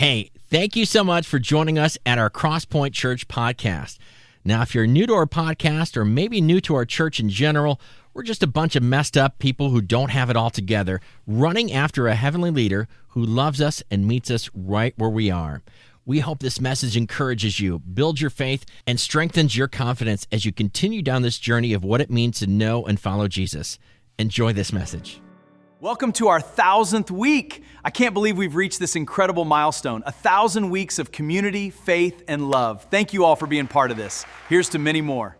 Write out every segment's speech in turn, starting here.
Hey, thank you so much for joining us at our Crosspoint Church podcast. Now, if you're new to our podcast or maybe new to our church in general, we're just a bunch of messed up people who don't have it all together, running after a heavenly leader who loves us and meets us right where we are. We hope this message encourages you, builds your faith, and strengthens your confidence as you continue down this journey of what it means to know and follow Jesus. Enjoy this message. Welcome to our 1,000th week. I can't believe we've reached this incredible milestone, 1,000 weeks of community, faith, and love. Thank you all for being part of this. Here's to many more.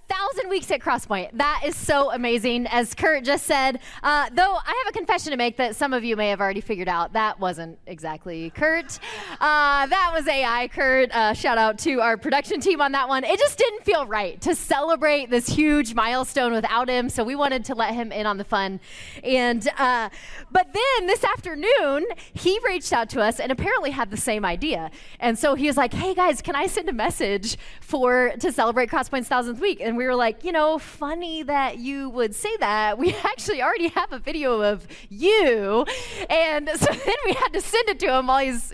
1,000 weeks at Crosspoint. That is so amazing. As Kurt just said, though I have a confession to make that some of you may have already figured out. That wasn't exactly Kurt. That was AI, Kurt. Shout out to our production team on that one. It just didn't feel right to celebrate this huge milestone without him, so we wanted to let him in on the fun. And but then this afternoon, he reached out to us and apparently had the same idea. And so he was like, hey guys, can I send a message to celebrate Crosspoint's 1,000th week? And we were like, funny that you would say that. We actually already have a video of you. And so then we had to send it to him while he's,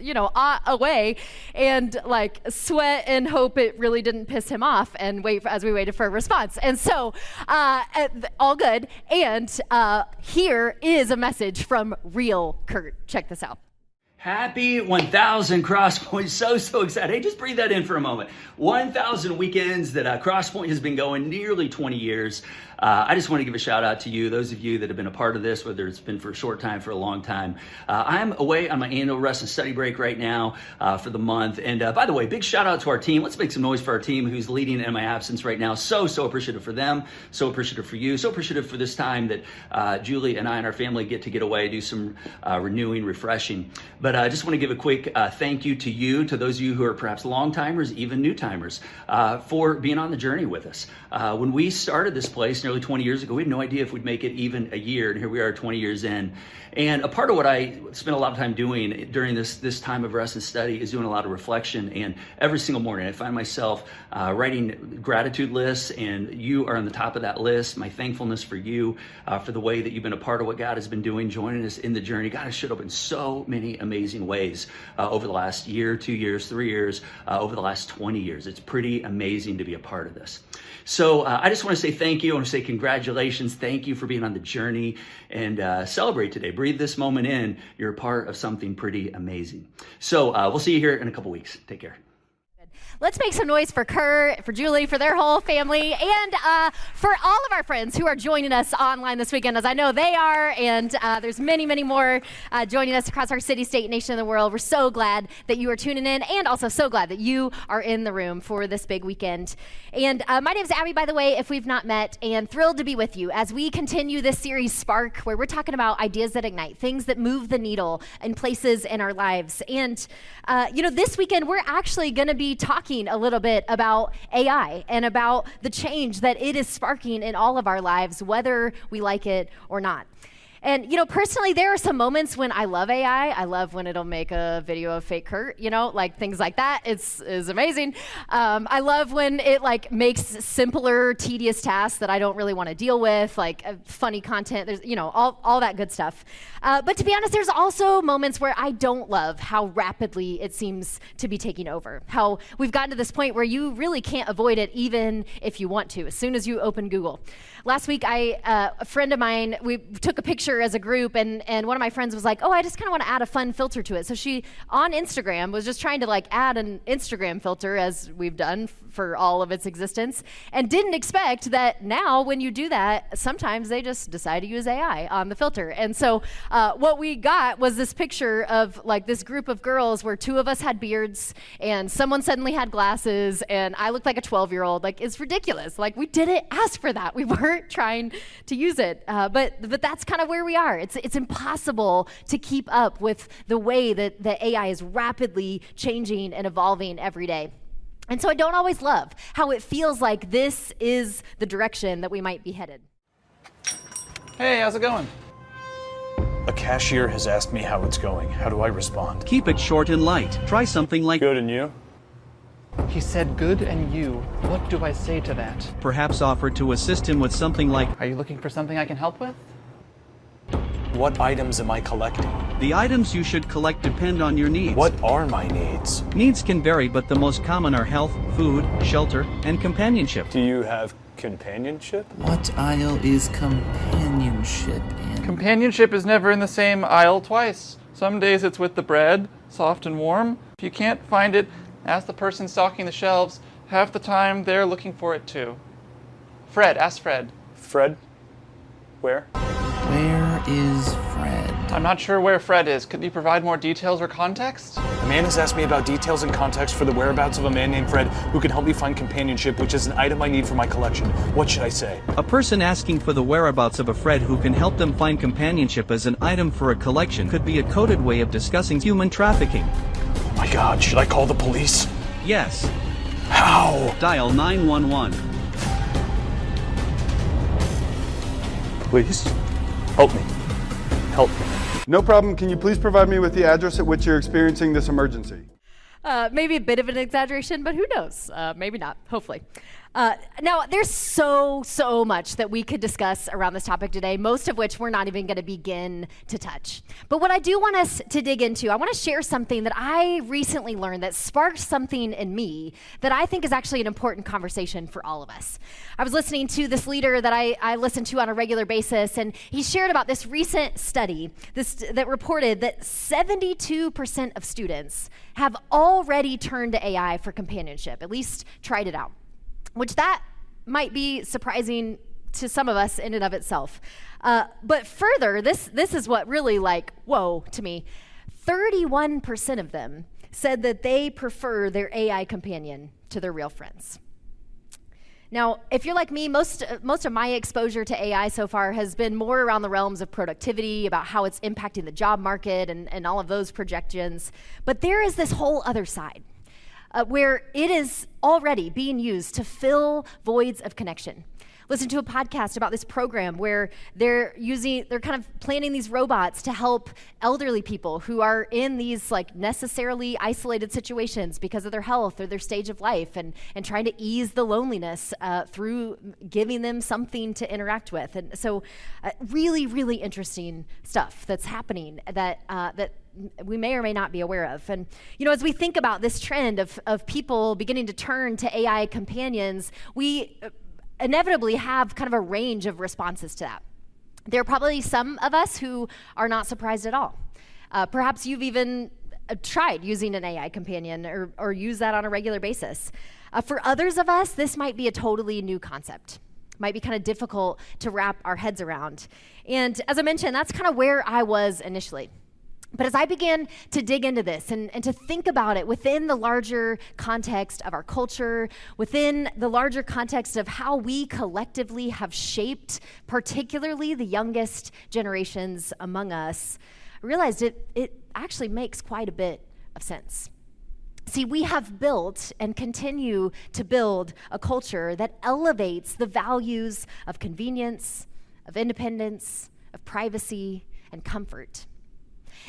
away and like sweat and hope it really didn't piss him off and as we waited for a response. And so all good. And here is a message from real Kurt. Check this out. Happy 1,000 Crosspoint. So excited. Hey, just breathe that in for a moment. 1,000 weekends that Crosspoint has been going nearly 20 years. I just want to give a shout out to you, those of you that have been a part of this, whether it's been for a short time, for a long time. I'm away on my annual rest and study break right now for the month. And by the way, big shout out to our team. Let's make some noise for our team who's leading in my absence right now. So appreciative for them. So appreciative for you. So appreciative for this time that Julie and I and our family get away, do some renewing, refreshing. But I just want to give a quick thank you to you, to those of you who are perhaps long timers, even new timers, for being on the journey with us. When we started this place nearly 20 years ago, we had no idea if we'd make it even a year, and here we are 20 years in. And a part of what I spent a lot of time doing during this time of rest and study is doing a lot of reflection. And every single morning I find myself writing gratitude lists, and you are on the top of that list. My thankfulness for you, for the way that you've been a part of what God has been doing, joining us in the journey. God has showed up in so many amazing ways over the last year, 2 years, 3 years, over the last 20 years. It's pretty amazing to be a part of this. So I just want to say thank you. I want to say congratulations. Thank you for being on the journey, and celebrate today. Breathe this moment in. You're a part of something pretty amazing. So we'll see you here in a couple weeks. Take care. Let's make some noise for Kurt, for Julie, for their whole family, and for all of our friends who are joining us online this weekend, as I know they are, and there's many, many more joining us across our city, state, nation, and the world. We're so glad that you are tuning in, and also so glad that you are in the room for this big weekend. And my name's Abbie, by the way, if we've not met, and thrilled to be with you as we continue this series, Spark, where we're talking about ideas that ignite, things that move the needle in places in our lives. And, this weekend, we're actually going to be talking a little bit about AI and about the change that it is sparking in all of our lives, whether we like it or not. And, personally, there are some moments when I love AI. I love when it'll make a video of fake Kurt, like things like that. It's amazing. I love when it makes simpler, tedious tasks that I don't really want to deal with, like funny content. There's, all that good stuff. But to be honest, there's also moments where I don't love how rapidly it seems to be taking over. How we've gotten to this point where you really can't avoid it even if you want to, as soon as you open Google. Last week, a friend of mine, we took a picture as a group, and one of my friends was like, I just kind of want to add a fun filter to it. So she, on Instagram, was just trying to add an Instagram filter, as we've done for all of its existence, and didn't expect that now when you do that, sometimes they just decide to use AI on the filter. And so what we got was this picture of this group of girls where two of us had beards, and someone suddenly had glasses, and I looked like a 12-year-old. It's ridiculous. We didn't ask for that. We weren't trying to use it. But that's kind of where we are. It's impossible to keep up with the way that the AI is rapidly changing and evolving every day. And so I don't always love how it feels like this is the direction that we might be headed. Hey, how's it going? A cashier has asked me how it's going. How do I respond? Keep it short and light. Try something like, Good, and you? He said good and you. What do I say to that? perhaps offer to assist him with something like, Are you looking for something I can help with? What items am I collecting? The items you should collect depend on your needs. What are my needs? Needs can vary, but the most common are health, food, shelter, and companionship. Do you have companionship? What aisle is companionship in? Companionship is never in the same aisle twice. Some days it's with the bread, soft and warm. If you can't find it, ask the person stocking the shelves. Half the time they're looking for it too. Fred, ask Fred. Fred? Where? Where is Fred? I'm not sure where Fred is. Could you provide more details or context? A man has asked me about details and context for the whereabouts of a man named Fred who can help me find companionship, which is an item I need for my collection. What should I say? A person asking for the whereabouts of a Fred who can help them find companionship as an item for a collection could be a coded way of discussing human trafficking. Oh my God, should I call the police? Yes. How? Dial 911. Please, help me. Help me. No problem. Can you please provide me with the address at which you're experiencing this emergency? Maybe a bit of an exaggeration, but who knows? Maybe not, hopefully. Now, there's so much that we could discuss around this topic today, most of which we're not even going to begin to touch. But what I do want us to dig into, I want to share something that I recently learned that sparked something in me that I think is actually an important conversation for all of us. I was listening to this leader that I listen to on a regular basis, and he shared about this recent study that reported that 72% of students have already turned to AI for companionship, at least tried it out. Which that might be surprising to some of us in and of itself. But further, this is what really whoa to me. 31% of them said that they prefer their AI companion to their real friends. Now, if you're like me, most of my exposure to AI so far has been more around the realms of productivity, about how it's impacting the job market and all of those projections. But there is this whole other side. Where it is already being used to fill voids of connection. Listen to a podcast about this program where they're kind of planning these robots to help elderly people who are in these necessarily isolated situations because of their health or their stage of life, and trying to ease the loneliness through giving them something to interact with. And so really, really interesting stuff that's happening that we may or may not be aware of. And as we think about this trend of people beginning to turn to AI companions, we inevitably have kind of a range of responses to that. There are probably some of us who are not surprised at all. Perhaps you've even tried using an AI companion or use that on a regular basis. For others of us, this might be a totally new concept. Might be kind of difficult to wrap our heads around. And as I mentioned, that's kind of where I was initially. But as I began to dig into this and to think about it within the larger context of our culture, within the larger context of how we collectively have shaped particularly the youngest generations among us, I realized it actually makes quite a bit of sense. See, we have built and continue to build a culture that elevates the values of convenience, of independence, of privacy, and comfort.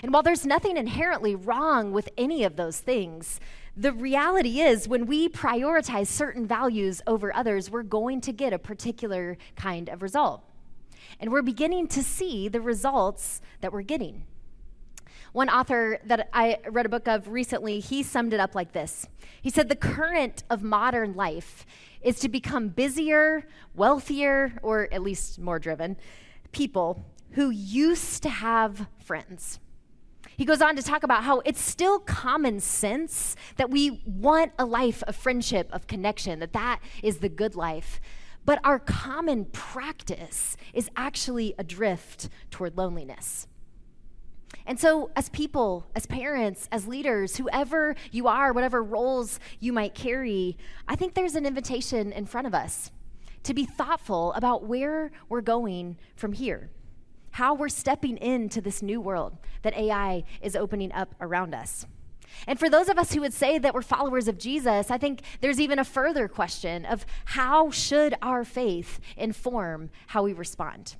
And while there's nothing inherently wrong with any of those things, the reality is when we prioritize certain values over others, we're going to get a particular kind of result. And we're beginning to see the results that we're getting. One author that I read a book of recently, he summed it up like this. He said, the current of modern life is to become busier, wealthier, or at least more driven people who used to have friends. He goes on to talk about how it's still common sense that we want a life of friendship, of connection, that is the good life. But our common practice is actually a drift toward loneliness. And so as people, as parents, as leaders, whoever you are, whatever roles you might carry, I think there's an invitation in front of us to be thoughtful about where we're going from here. How we're stepping into this new world that AI is opening up around us. And for those of us who would say that we're followers of Jesus, I think there's even a further question of how should our faith inform how we respond?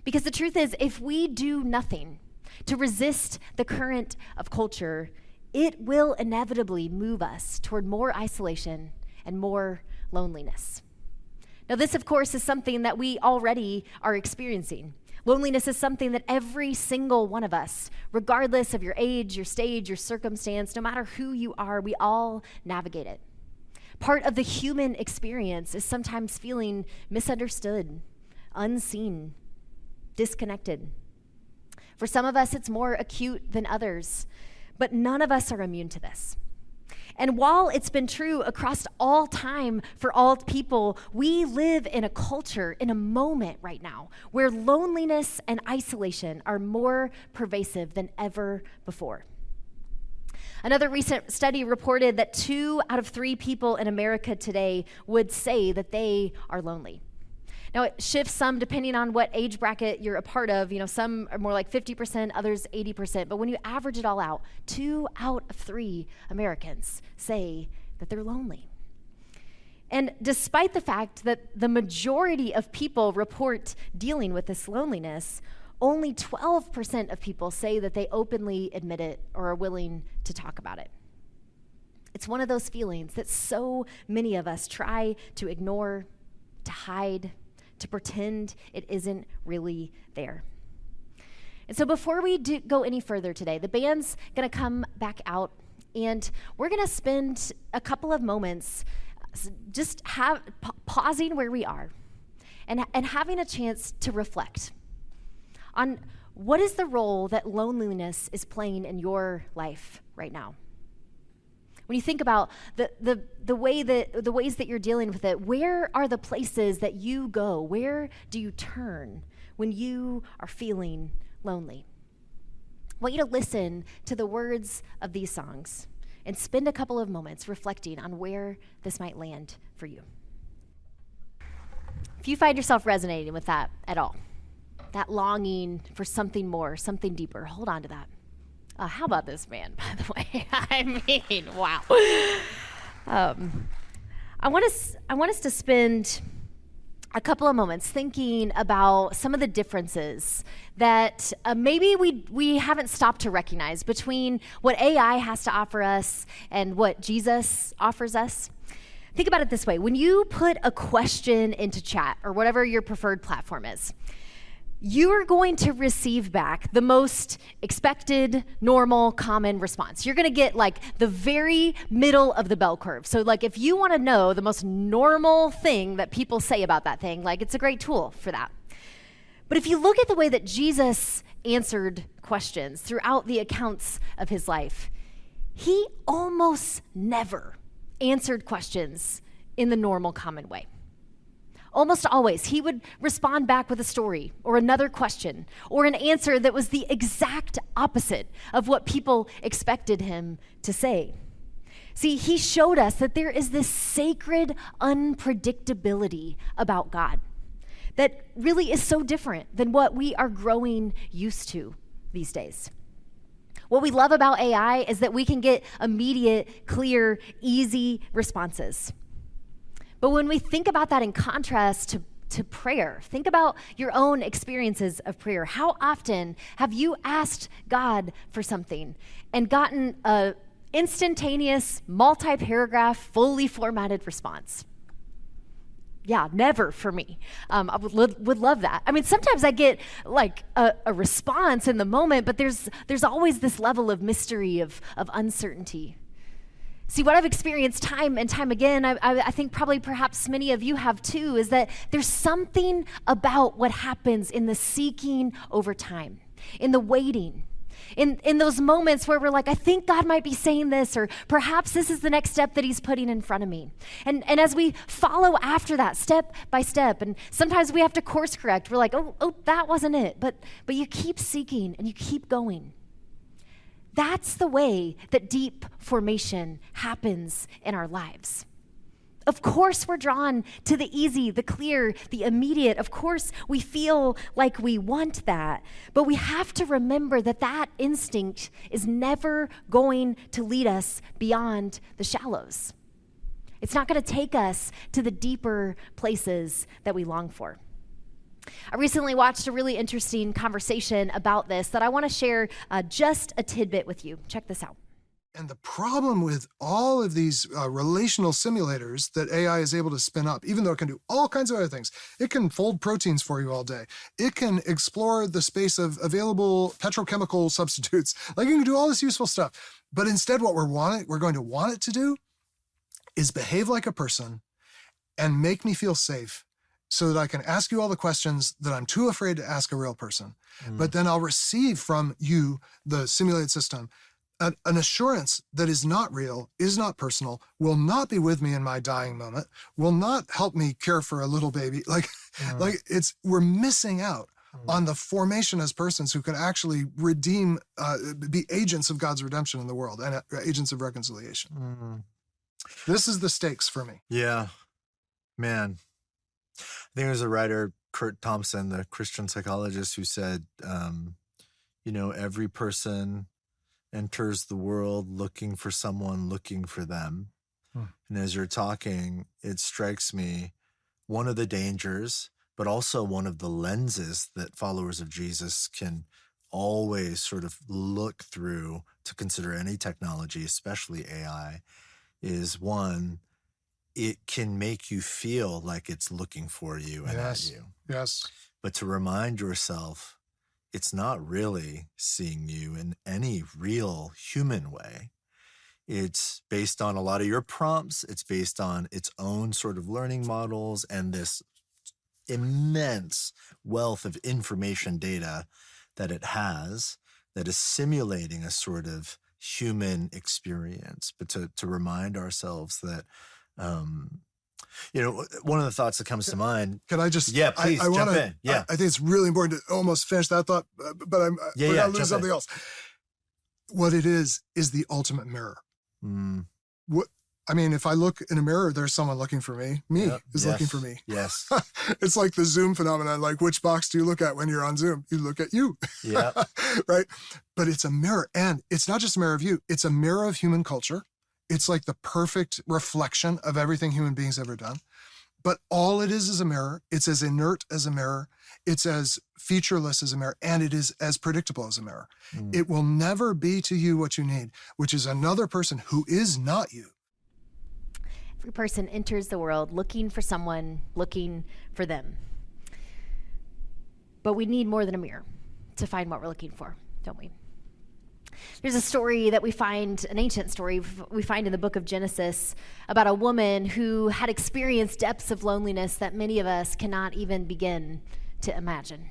Because the truth is, if we do nothing to resist the current of culture, it will inevitably move us toward more isolation and more loneliness. Now, this, of course, is something that we already are experiencing. Loneliness is something that every single one of us, regardless of your age, your stage, your circumstance, no matter who you are, we all navigate it. Part of the human experience is sometimes feeling misunderstood, unseen, disconnected. For some of us, it's more acute than others, but none of us are immune to this. And while it's been true across all time for all people, we live in a culture, in a moment right now, where loneliness and isolation are more pervasive than ever before. Another recent study reported that 2 out of 3 people in America today would say that they are lonely. Now, it shifts some depending on what age bracket you're a part of. Some are more like 50%, others 80%. But when you average it all out, 2 out of 3 Americans say that they're lonely. And despite the fact that the majority of people report dealing with this loneliness, only 12% of people say that they openly admit it or are willing to talk about it. It's one of those feelings that so many of us try to ignore, to hide, to pretend it isn't really there. And so before we go any further today, the band's going to come back out, and we're going to spend a couple of moments just pausing where we are and having a chance to reflect on what is the role that loneliness is playing in your life right now. When you think about the ways that you're dealing with it, where are the places that you go? Where do you turn when you are feeling lonely? I want you to listen to the words of these songs and spend a couple of moments reflecting on where this might land for you. If you find yourself resonating with that at all, that longing for something more, something deeper, hold on to that. How about this man, by the way? I mean, wow. I want us to spend a couple of moments thinking about some of the differences that maybe we haven't stopped to recognize between what AI has to offer us and what Jesus offers us. Think about it this way. When you put a question into chat or whatever your preferred platform is, you are going to receive back the most expected, normal, common response. You're going to get like the very middle of the bell curve. So like if you want to know the most normal thing that people say about that thing, like it's a great tool for that. But if you look at the way that Jesus answered questions throughout the accounts of his life, he almost never answered questions in the normal, common way. Almost always, he would respond back with a story or another question or an answer that was the exact opposite of what people expected him to say. See, he showed us that there is this sacred unpredictability about God that really is so different than what we are growing used to these days. What we love about AI is that we can get immediate, clear, easy responses. But when we think about that in contrast to prayer, think about your own experiences of prayer. How often have you asked God for something and gotten an instantaneous, multi-paragraph, fully formatted response? Yeah, never for me. I would love that. I mean, sometimes I get like a response in the moment, but there's always this level of mystery, of uncertainty. See, what I've experienced time and time again, I think probably perhaps many of you have too, is that there's something about what happens in the seeking over time, in the waiting, in those moments where we're like, I think God might be saying this, or perhaps this is the next step that he's putting in front of me. And as we follow after that step by step, and sometimes we have to course correct, we're like, oh, that wasn't it. But you keep seeking and you keep going. That's the way that deep formation happens in our lives. Of course, we're drawn to the easy, the clear, the immediate. Of course, we feel like we want that. But we have to remember that that instinct is never going to lead us beyond the shallows. It's not going to take us to the deeper places that we long for. I recently watched a really interesting conversation about this that I want to share just a tidbit with you. Check this out. And the problem with all of these relational simulators that AI is able to spin up, even though it can do all kinds of other things, it can fold proteins for you all day. It can explore the space of available petrochemical substitutes. Like, it can do all this useful stuff. But instead, what we're going to want it to do is behave like a person and make me feel safe so that I can ask you all the questions that I'm too afraid to ask a real person. But then I'll receive from you, the simulated system, an assurance that is not real, is not personal, will not be with me in my dying moment, will not help me care for a little baby. We're missing out on the formation as persons who can actually redeem, be agents of God's redemption in the world and agents of reconciliation. This is the stakes for me. Yeah, man. I think there's a writer, Kurt Thompson, the Christian psychologist, who said, every person enters the world looking for someone looking for them. And as you're talking, it strikes me, one of the dangers, but also one of the lenses that followers of Jesus can always sort of look through to consider any technology, especially AI, is one, it can make you feel like it's looking for you and at you. Yes. But to remind yourself, it's not really seeing you in any real human way. It's based on a lot of your prompts. It's based on its own sort of learning models and this immense wealth of information data that it has that is simulating a sort of human experience. But to remind ourselves that, one of the thoughts that comes to mind. Can I just? Yeah, please jump in. Yeah, I think it's really important to almost finish that thought, but I'm going to lose something else. What it is the ultimate mirror. If I look in a mirror, there's someone looking for me. Looking for me. Yes. It's like the Zoom phenomenon. Like, which box do you look at when you're on Zoom? You look at you. Yeah. Right. But it's a mirror, and it's not just a mirror of you. It's a mirror of human culture. It's like the perfect reflection of everything human beings ever done. But all it is a mirror. It's as inert as a mirror. It's as featureless as a mirror, and it is as predictable as a mirror. It will never be to you what you need, which is another person who is not you. Every person enters the world looking for someone, looking for them. But we need more than a mirror to find what we're looking for, don't we? There's a story that we find, an ancient story we find in the book of Genesis about a woman who had experienced depths of loneliness that many of us cannot even begin to imagine.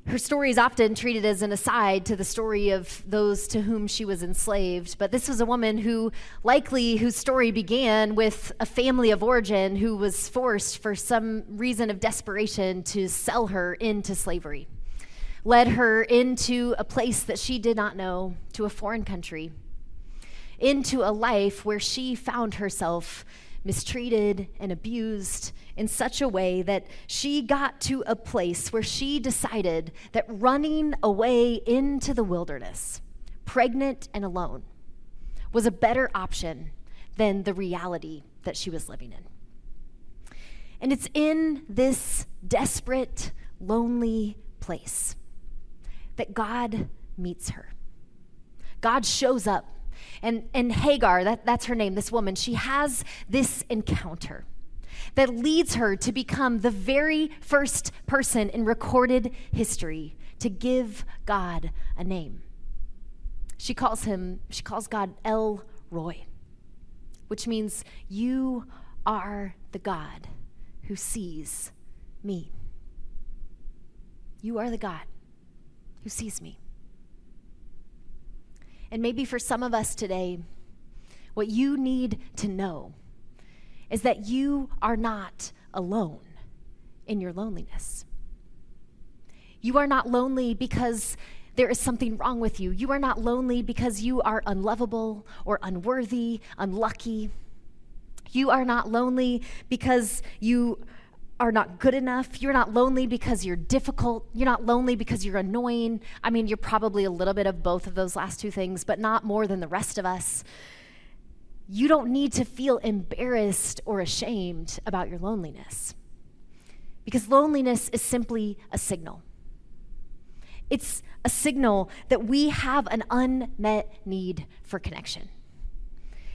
Her story is often treated as an aside to the story of those to whom she was enslaved, but this was a woman whose story began with a family of origin who was forced for some reason of desperation to sell her into slavery. Led her into a place that she did not know, to a foreign country, into a life where she found herself mistreated and abused in such a way that she got to a place where she decided that running away into the wilderness, pregnant and alone, was a better option than the reality that she was living in. And it's in this desperate, lonely place that God meets her. God shows up. And Hagar, that's her name, this woman, she has this encounter that leads her to become the very first person in recorded history to give God a name. She calls God El Roy, which means you are the God who sees me. You are the God who sees me. And maybe for some of us today, what you need to know is that you are not alone in your loneliness. You are not lonely because there is something wrong with you. You are not lonely because you are unlovable or unworthy, unlucky. You are not lonely because you are not good enough. You're not lonely because you're difficult. You're not lonely because you're annoying. I mean, you're probably a little bit of both of those last two things, but not more than the rest of us. You don't need to feel embarrassed or ashamed about your loneliness, because loneliness is simply a signal. It's a signal that we have an unmet need for connection.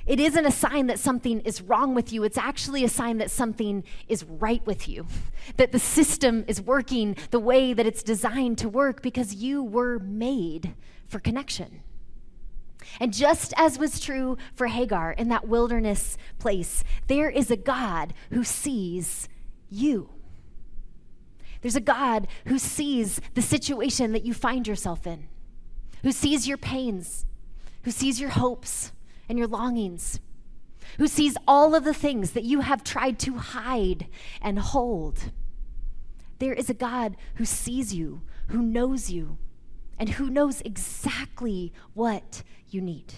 It isn't a sign that something is wrong with you. It's actually a sign that something is right with you, that the system is working the way that it's designed to work because you were made for connection. And just as was true for Hagar in that wilderness place, there is a God who sees you. There's a God who sees the situation that you find yourself in, who sees your pains, who sees your hopes and your longings, who sees all of the things that you have tried to hide and hold. There is a God who sees you, who knows you, and who knows exactly what you need.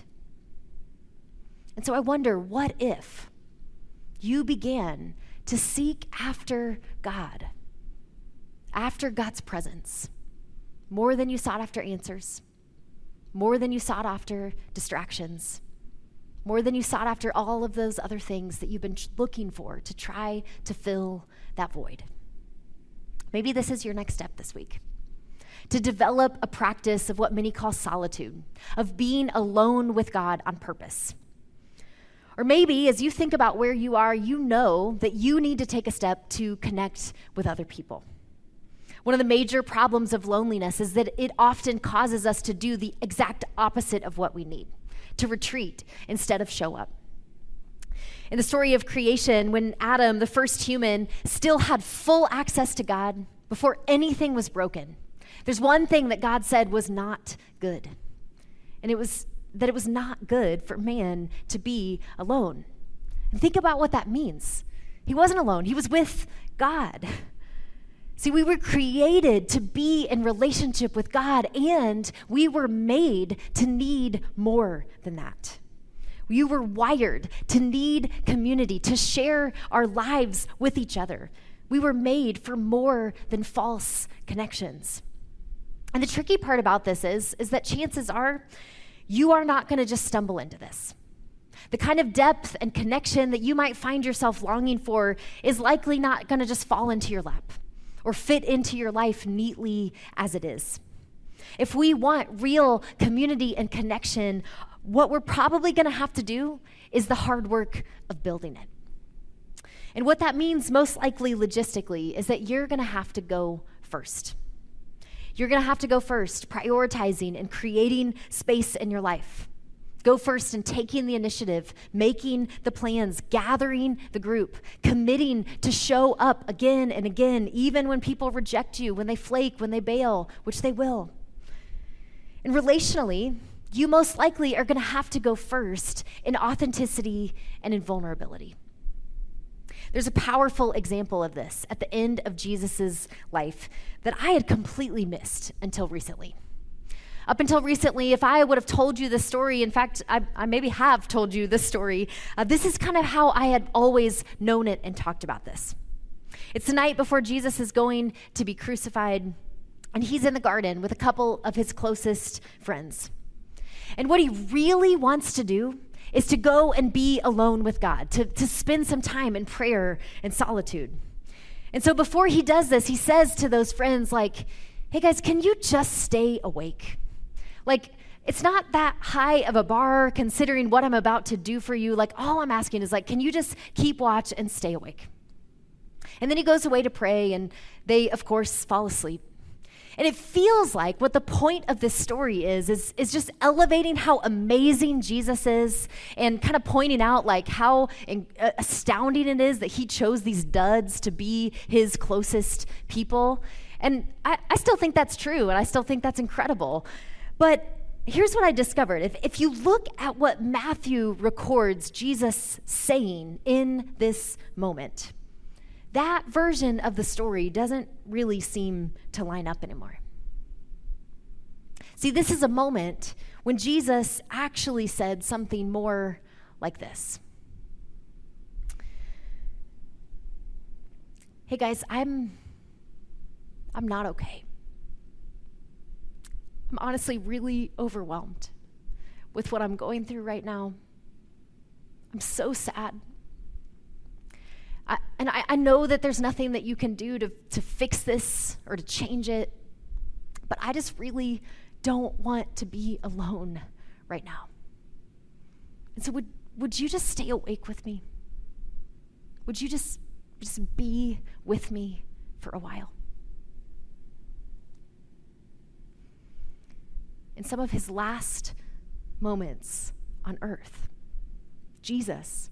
And so I wonder, what if you began to seek after God, after God's presence, more than you sought after answers, more than you sought after distractions, more than you sought after all of those other things that you've been looking for to try to fill that void? Maybe this is your next step this week, to develop a practice of what many call solitude, of being alone with God on purpose. Or maybe as you think about where you are, you know that you need to take a step to connect with other people. One of the major problems of loneliness is that it often causes us to do the exact opposite of what we need, to retreat instead of show up. In the story of creation, when Adam, the first human, still had full access to God before anything was broken, there's one thing that God said was not good, and it was that it was not good for man to be alone. And think about what that means. He wasn't alone. He was with God. See, we were created to be in relationship with God, and we were made to need more than that. We were wired to need community, to share our lives with each other. We were made for more than false connections. And the tricky part about this is that chances are you are not going to just stumble into this. The kind of depth and connection that you might find yourself longing for is likely not going to just fall into your lap or fit into your life neatly as it is. If we want real community and connection, what we're probably going to have to do is the hard work of building it. And what that means most likely logistically is that you're going to have to go first. You're going to have to go first, prioritizing and creating space in your life. Go first in taking the initiative, making the plans, gathering the group, committing to show up again and again, even when people reject you, when they flake, when they bail, which they will. And relationally, you most likely are going to have to go first in authenticity and in vulnerability. There's a powerful example of this at the end of Jesus' life that I had completely missed until recently. Up until recently, if I would have told you this story, in fact, I maybe have told you this story, this is kind of how I had always known it and talked about this. It's the night before Jesus is going to be crucified, and he's in the garden with a couple of his closest friends. And what he really wants to do is to go and be alone with God, to spend some time in prayer and solitude. And so before he does this, he says to those friends, like, hey guys, can you just stay awake? Like, it's not that high of a bar considering what I'm about to do for you. Like, all I'm asking is, like, can you just keep watch and stay awake? And then he goes away to pray, and they, of course, fall asleep. And it feels like what the point of this story is just elevating how amazing Jesus is and kind of pointing out like how astounding it is that he chose these duds to be his closest people. And I still think that's true, and I still think that's incredible. But here's what I discovered. If you look at what Matthew records Jesus saying in this moment, that version of the story doesn't really seem to line up anymore. See, this is a moment when Jesus actually said something more like this. Hey guys, I'm not okay. I'm honestly really overwhelmed with what I'm going through right now. I'm so sad. I know that there's nothing that you can do to fix this or to change it, but I just really don't want to be alone right now. And so would you just stay awake with me? Would you just be with me for a while? In some of his last moments on earth, Jesus,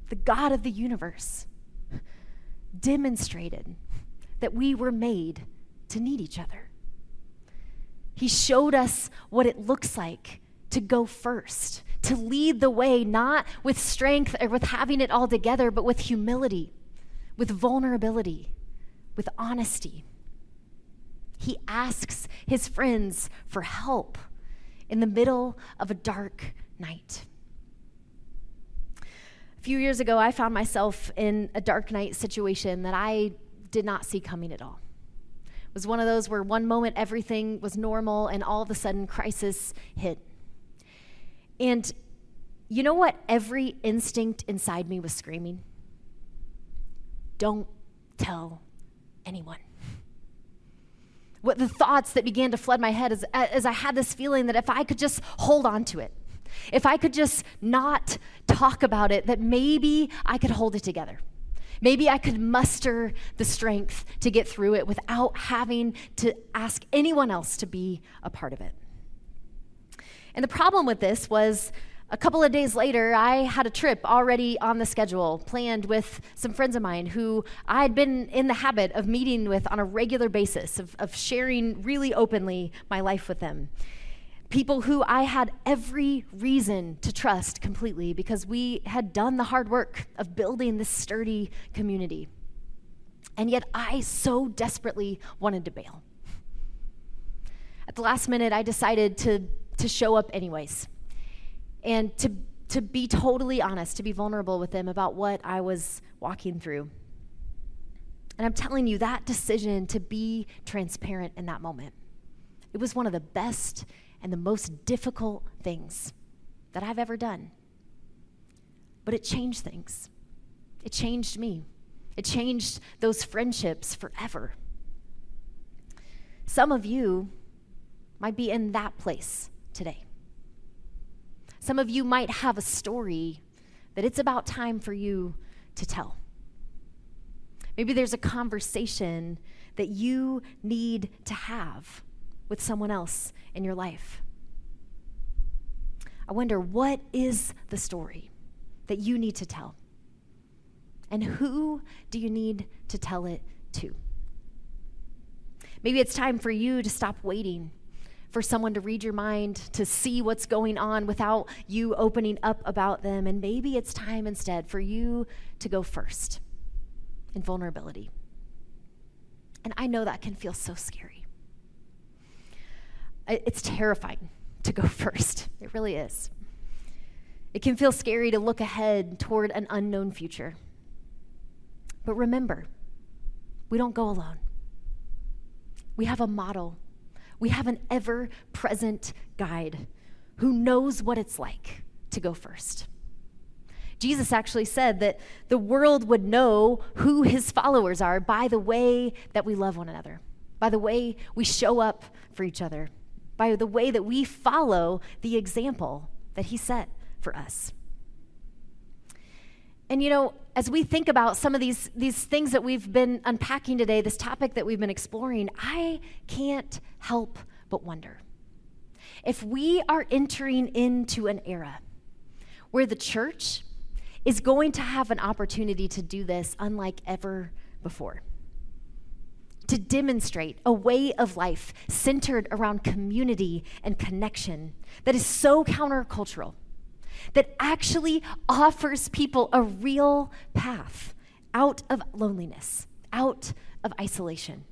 the God of the universe, demonstrated that we were made to need each other. He showed us what it looks like to go first, to lead the way, not with strength or with having it all together, but with humility, with vulnerability, with honesty. He asks his friends for help in the middle of a dark night. A few years ago, I found myself in a dark night situation that I did not see coming at all. It was one of those where one moment everything was normal and all of a sudden crisis hit. And you know what every instinct inside me was screaming? Don't tell anyone. What the thoughts that began to flood my head as I had this feeling that if I could just hold on to it, if I could just not talk about it, that maybe I could hold it together. Maybe I could muster the strength to get through it without having to ask anyone else to be a part of it. And the problem with this was a couple of days later, I had a trip already on the schedule, planned with some friends of mine who I'd been in the habit of meeting with on a regular basis, of sharing really openly my life with them. People who I had every reason to trust completely because we had done the hard work of building this sturdy community. And yet I so desperately wanted to bail. At the last minute, I decided to show up anyways. And to be totally honest, to be vulnerable with them about what I was walking through. And I'm telling you, that decision to be transparent in that moment, it was one of the best and the most difficult things that I've ever done. But it changed things. It changed me. It changed those friendships forever. Some of you might be in that place today. Some of you might have a story that it's about time for you to tell. Maybe there's a conversation that you need to have with someone else in your life. I wonder, what is the story that you need to tell? And who do you need to tell it to? Maybe it's time for you to stop waiting for someone to read your mind, to see what's going on without you opening up about them. And maybe it's time instead for you to go first in vulnerability. And I know that can feel so scary. It's terrifying to go first. It really is. It can feel scary to look ahead toward an unknown future. But remember, we don't go alone. We have a model. We have an ever-present guide who knows what it's like to go first. Jesus actually said that the world would know who his followers are by the way that we love one another, by the way we show up for each other, by the way that we follow the example that he set for us. And you know, as we think about some of these things that we've been unpacking today, this topic that we've been exploring, I can't help but wonder if we are entering into an era where the church is going to have an opportunity to do this unlike ever before. To demonstrate a way of life centered around community and connection that is so countercultural, that actually offers people a real path out of loneliness, out of isolation.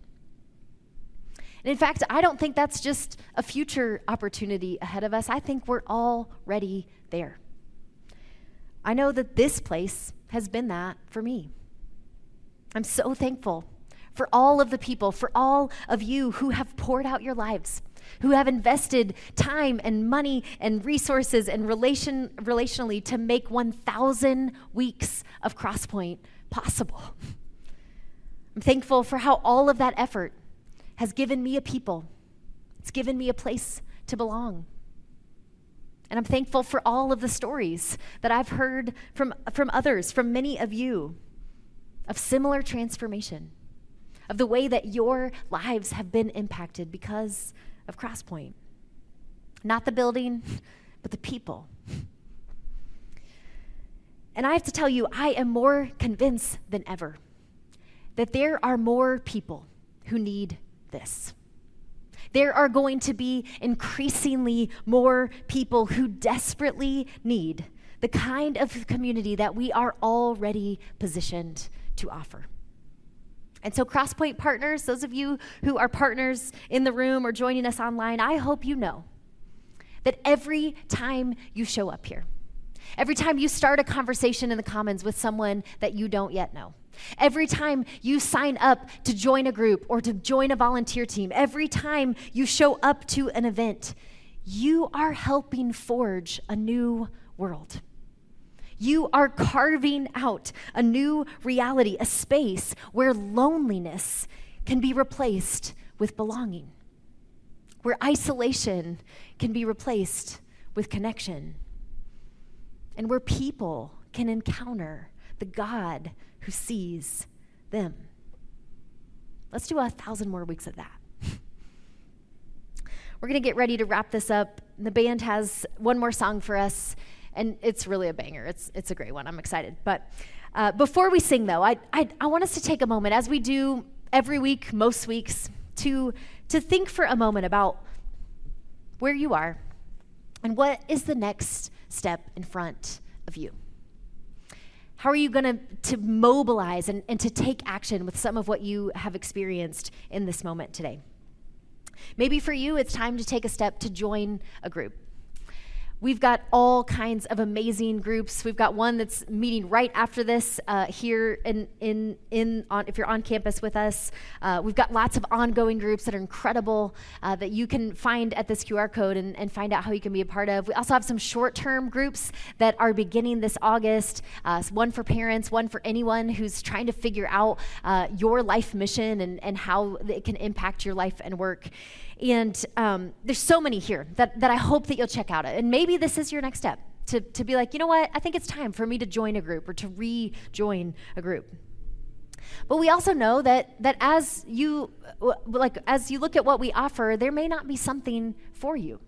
And in fact, I don't think that's just a future opportunity ahead of us. I think we're already there. I know that this place has been that for me. I'm so thankful for all of the people, for all of you who have poured out your lives, who have invested time and money and resources and relationally to make 1,000 weeks of Crosspoint possible. I'm thankful for how all of that effort has given me a people It's given me a place to belong. And I'm thankful for all of the stories that I've heard from others, from many of you, of similar transformation, of the way that your lives have been impacted because of Crosspoint. Not the building, but the people. And I have to tell you, I am more convinced than ever that there are more people who need this. There are going to be increasingly more people who desperately need the kind of community that we are already positioned to offer. And so, Crosspoint partners, those of you who are partners in the room or joining us online, I hope you know that every time you show up here, every time you start a conversation in the Commons with someone that you don't yet know, every time you sign up to join a group or to join a volunteer team, every time you show up to an event, you are helping forge a new world. You are carving out a new reality, a space where loneliness can be replaced with belonging, where isolation can be replaced with connection, and where people can encounter the God who sees them. Let's do 1,000 more weeks of that. We're going to get ready to wrap this up. The band has one more song for us, and it's really a banger. It's a great one. I'm excited. But before we sing, though, I want us to take a moment, as we do every week, most weeks, to think for a moment about where you are and what is the next step in front of you. How are you going to mobilize and to take action with some of what you have experienced in this moment today? Maybe for you, it's time to take a step to join a group. We've got all kinds of amazing groups. We've got one that's meeting right after this here if you're on campus with us. We've got lots of ongoing groups that are incredible that you can find at this QR code and find out how you can be a part of. We also have some short-term groups that are beginning this August, one for parents, one for anyone who's trying to figure out your life mission and how it can impact your life and work. And there's so many here that I hope that you'll check out. And maybe this is your next step, to be like, you know what, I think it's time for me to join a group or to rejoin a group. But we also know that as you look at what we offer, there may not be something for you.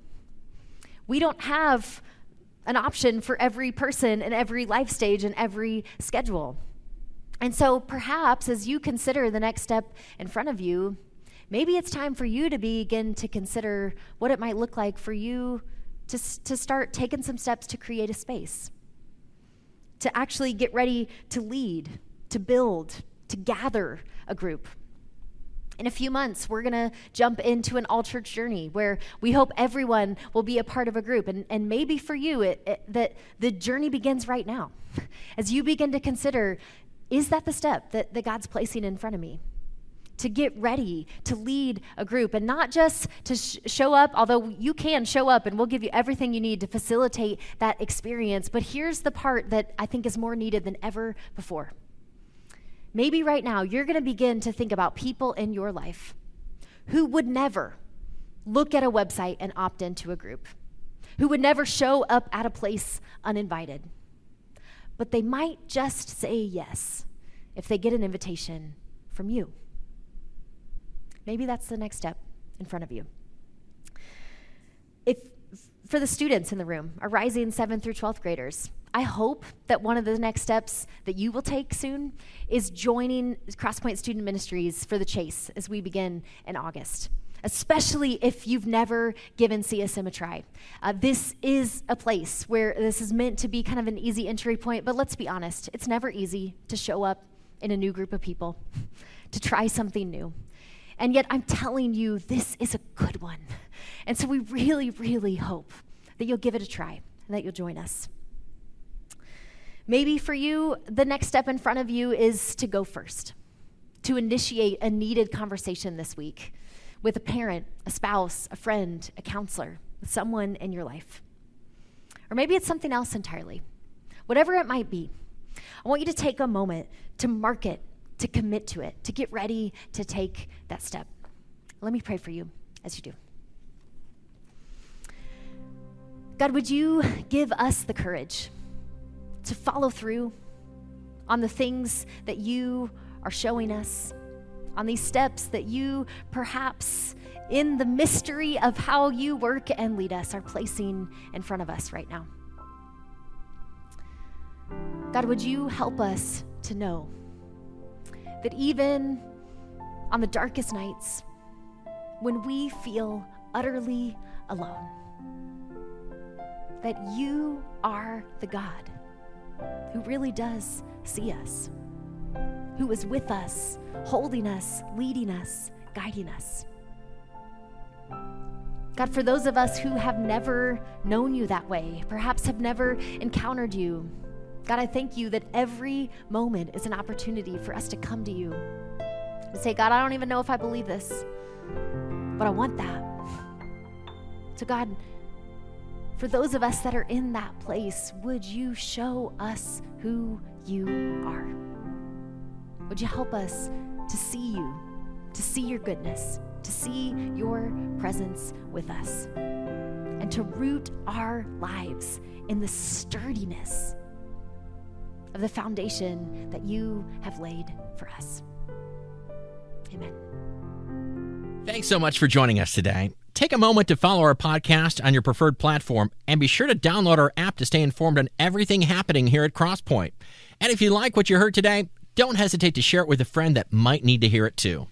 We don't have an option for every person and every life stage and every schedule. And so perhaps as you consider the next step in front of you, maybe it's time for you to begin to consider what it might look like for you to start taking some steps to create a space, to actually get ready to lead, to build, to gather a group. In a few months, we're going to jump into an all-church journey where we hope everyone will be a part of a group. And maybe for you, that the journey begins right now. As you begin to consider, is that the step that God's placing in front of me? To get ready to lead a group, and not just to show up, although you can show up and we'll give you everything you need to facilitate that experience. But here's the part that I think is more needed than ever before. Maybe right now you're going to begin to think about people in your life who would never look at a website and opt into a group, who would never show up at a place uninvited. But they might just say yes if they get an invitation from you. Maybe that's the next step in front of you. If for the students in the room, our rising 7th through 12th graders, I hope that one of the next steps that you will take soon is joining Crosspoint Student Ministries for the Chase as we begin in August, especially if you've never given CSM a try. This is a place where this is meant to be kind of an easy entry point, but let's be honest, it's never easy to show up in a new group of people, to try something new. And yet I'm telling you, this is a good one. And so we really, really hope that you'll give it a try and that you'll join us. Maybe for you, the next step in front of you is to go first, to initiate a needed conversation this week with a parent, a spouse, a friend, a counselor, with someone in your life. Or maybe it's something else entirely. Whatever it might be, I want you to take a moment to mark it, to commit to it, to get ready to take that step. Let me pray for you as you do. God, would you give us the courage to follow through on the things that you are showing us, on these steps that you perhaps in the mystery of how you work and lead us are placing in front of us right now. God, would you help us to know that even on the darkest nights, when we feel utterly alone, that you are the God who really does see us, who is with us, holding us, leading us, guiding us. God, for those of us who have never known you that way, perhaps have never encountered you, God, I thank you that every moment is an opportunity for us to come to you and say, God, I don't even know if I believe this, but I want that. So God, for those of us that are in that place, would you show us who you are? Would you help us to see you, to see your goodness, to see your presence with us, and to root our lives in the sturdiness of the foundation that you have laid for us. Amen. Thanks so much for joining us today. Take a moment to follow our podcast on your preferred platform, and be sure to download our app to stay informed on everything happening here at Crosspoint. And if you like what you heard today, don't hesitate to share it with a friend that might need to hear it too.